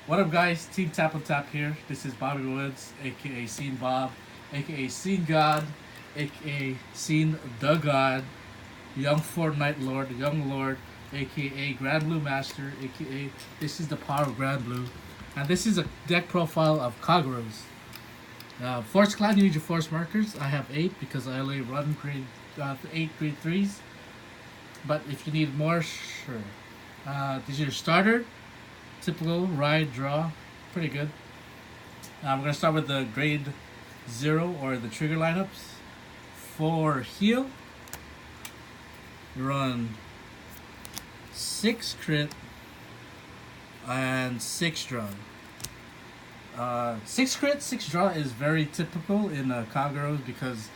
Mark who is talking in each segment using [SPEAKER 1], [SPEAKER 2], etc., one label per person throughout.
[SPEAKER 1] What up, guys? Team Tap on Tap here. This is Bobby Woods, aka Scene Bob, aka Scene God, aka Scene the God, Young Fortnite Lord, Young Lord, aka Grand Blue Master, aka this is the power of Grand Blue. And this is a deck profile of Kageros. Force Clan, you need your force markers. I have 8 because I only run 8 grade 3s. But if you need more, sure. This is your starter. Typical ride draw, pretty good. We're gonna start with the grade 0 or the trigger lineups. For heal, you run 6 crit and 6 draw. 6 crit, 6 draw is very typical in Kagero because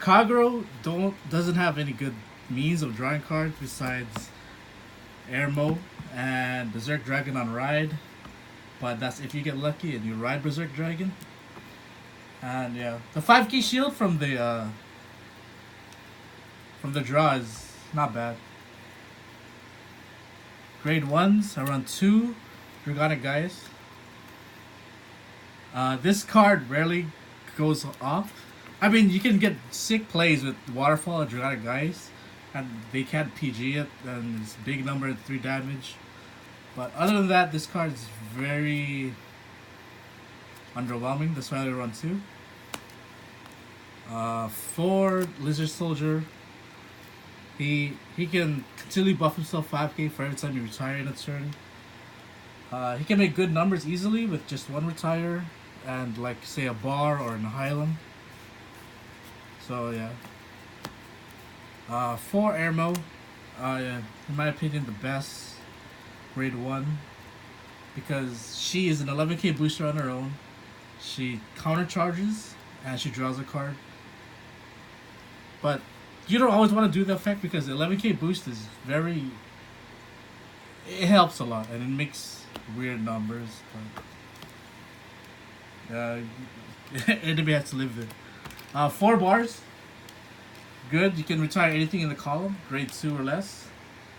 [SPEAKER 1] Kagero doesn't have any good means of drawing cards besides Airmo and Berserk Dragon on ride, but that's if you get lucky and you ride Berserk Dragon. And yeah, the 5k shield from the draw is not bad. Grade 1s, I run 2 Dragonic Guys. This card rarely goes off. I mean, you can get sick plays with Waterfall and Dragonic Guys, and they can't PG it, and it's big number at 3 damage. But other than that, this card is very underwhelming. That's why I run 2. 4 Lizard Soldier. He can continually buff himself 5k for every time you retire in a turn. He can make good numbers easily with just 1 retire and like say a bar or an Highland. So yeah. 4 Airmo. In my opinion, the best. Grade 1. Because she is an 11k booster on her own. She counter charges and she draws a card. But you don't always want to do the effect because the 11k boost is very. It helps a lot and it makes weird numbers. But, enemy has to live there. 4 bars. Good. You can retire anything in the column. Grade 2 or less.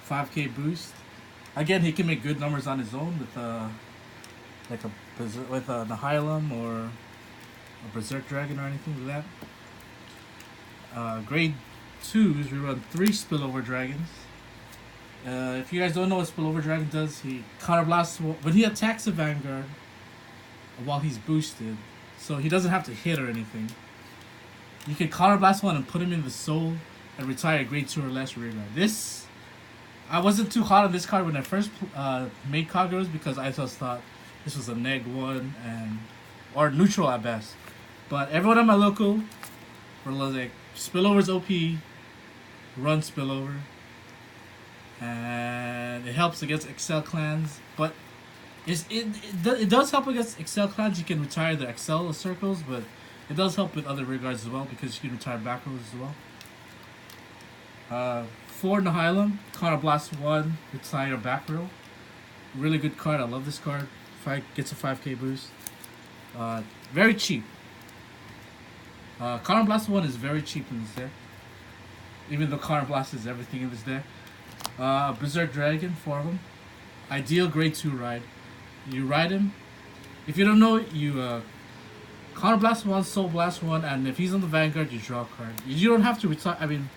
[SPEAKER 1] 5k boost. Again, he can make good numbers on his own with the Hylam or a Berserk Dragon or anything like that. Grade 2s, we run 3 Spillover Dragons. If you guys don't know what Spillover Dragon does, he counterblasts when he attacks a Vanguard while he's boosted, so he doesn't have to hit or anything. You can counterblast one and put him in the soul and retire a grade 2 or less rearguard. I wasn't too hot on this card when I first made Kageros because I just thought this was a neg 1 or neutral at best. But everyone on my local were like, Spillover's OP, run Spillover. And it helps against Excel clans. But it does help against Excel clans. You can retire the Excel circles, but it does help with other regards as well because you can retire back rows as well. 4 Nihilum, Counterblast 1, retire back row. Really good card. I love this card. Gets a 5k boost. Very cheap. Counterblast 1 is very cheap in this deck. Even though Counterblast is everything in this deck. Berserk Dragon, 4 of them. Ideal grade 2 ride. You ride him. If you don't know, you Counterblast 1, Soul Blast 1, and if he's on the Vanguard, you draw a card. You don't have to retire. I mean,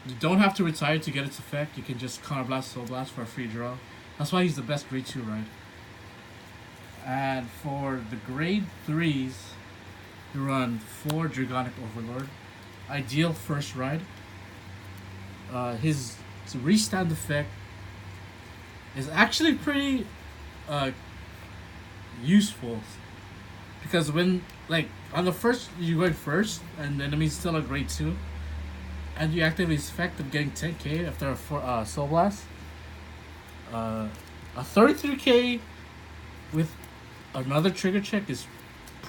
[SPEAKER 1] you don't have to retire to get its effect. You can just Counterblast, Soul Blast for a free draw. That's why he's the best grade 2 ride. And for the grade 3s, you run 4 Dragonic Overlord. Ideal first ride. His restand effect is actually pretty useful. Because when, like, on the first, you're going first, and the enemy's still a grade 2, and you activate his effect of getting 10k after a Soul Blast. A 33k with another trigger check is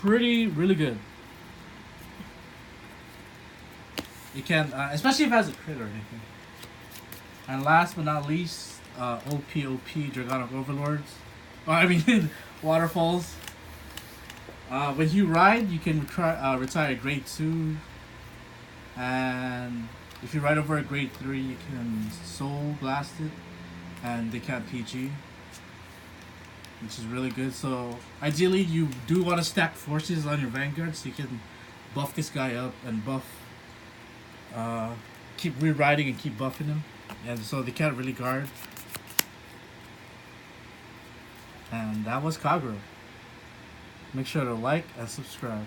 [SPEAKER 1] really good. You can, especially if it has a crit or anything. And last but not least, OP Dragonic Overlords. I mean, Waterfalls. When you ride, you can retire a grade 2. And if you ride over a grade 3, you can Soul Blast it. And they can't PG. which is really good. So ideally, you do want to stack forces on your Vanguard so you can buff this guy up and buff, keep rewriting and keep buffing him, and so they can't really guard. And that was Kagero. Make sure to like and subscribe.